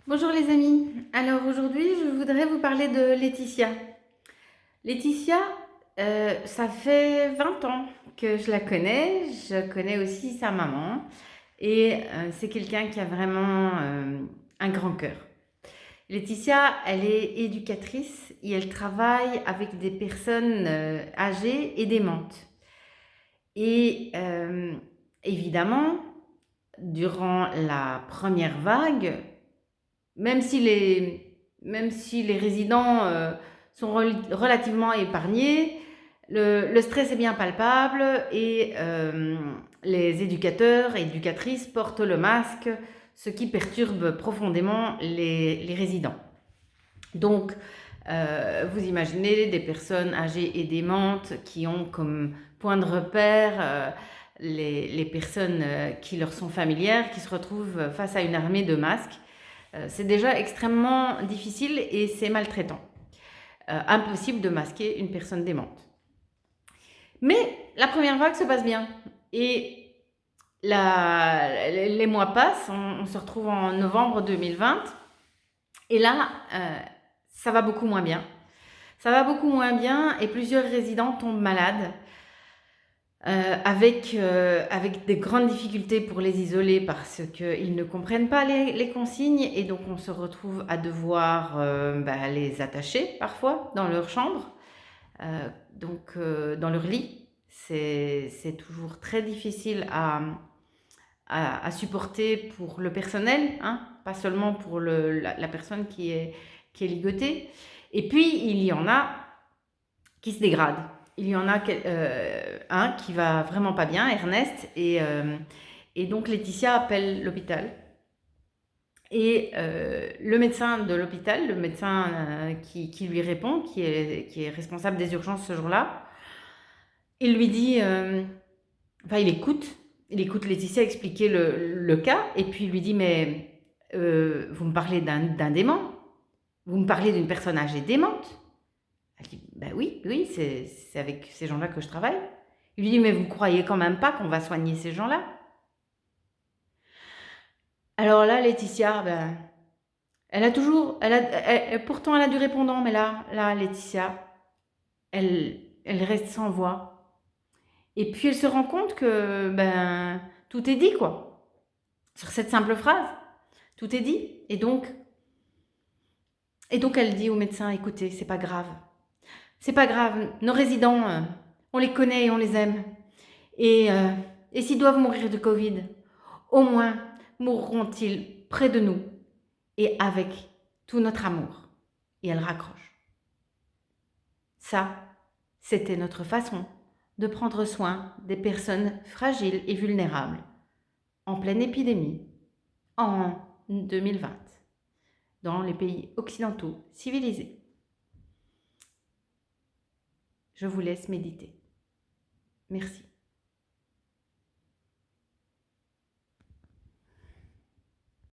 Bonjour les amis, alors aujourd'hui je voudrais vous parler de Laetitia. Laetitia, ça fait 20 ans que je connais aussi sa maman et c'est quelqu'un qui a vraiment un grand cœur. Laetitia, elle est éducatrice et elle travaille avec des personnes âgées et démentes. Et évidemment, durant la première vague, même si les résidents sont relativement épargnés, le stress est bien palpable et les éducateurs et éducatrices portent le masque, ce qui perturbe profondément les résidents. Donc, vous imaginez des personnes âgées et démentes qui ont comme point de repère les personnes qui leur sont familières, qui se retrouvent face à une armée de masques. C'est déjà extrêmement difficile et c'est maltraitant. Impossible de masquer une personne démente. Mais la première vague se passe bien. Et les mois passent, on se retrouve en novembre 2020. Et là, ça va beaucoup moins bien. Ça va beaucoup moins bien et plusieurs résidents tombent malades. Avec des grandes difficultés pour les isoler parce qu'ils ne comprennent pas les consignes et donc on se retrouve à devoir les attacher parfois dans leur chambre, dans leur lit. C'est toujours très difficile à supporter pour le personnel, hein, pas seulement pour la personne qui est ligotée. Et puis il y en a qui se dégradent. Il y en a un qui va vraiment pas bien, Ernest, et donc Laetitia appelle l'hôpital. Et le médecin de l'hôpital, le médecin qui lui répond, qui est responsable des urgences ce jour-là, il lui dit, il écoute Laetitia expliquer le cas, et puis il lui dit, mais vous me parlez d'un dément, vous me parlez d'une personne âgée démente. Elle dit, ben oui, c'est avec ces gens-là que je travaille. Il lui dit, mais vous ne croyez quand même pas qu'on va soigner ces gens-là? Alors là, Laetitia, elle a toujours, pourtant elle a du répondant, mais là, Laetitia, elle reste sans voix. Et puis elle se rend compte que, tout est dit, quoi. Sur cette simple phrase, tout est dit. Et donc elle dit au médecin, écoutez, c'est pas grave. C'est pas grave, nos résidents, on les connaît et on les aime. Et, euh, et s'ils doivent mourir de Covid, au moins mourront-ils près de nous et avec tout notre amour. Et elle raccroche. Ça, c'était notre façon de prendre soin des personnes fragiles et vulnérables en pleine épidémie en 2020 dans les pays occidentaux civilisés. Je vous laisse méditer. Merci.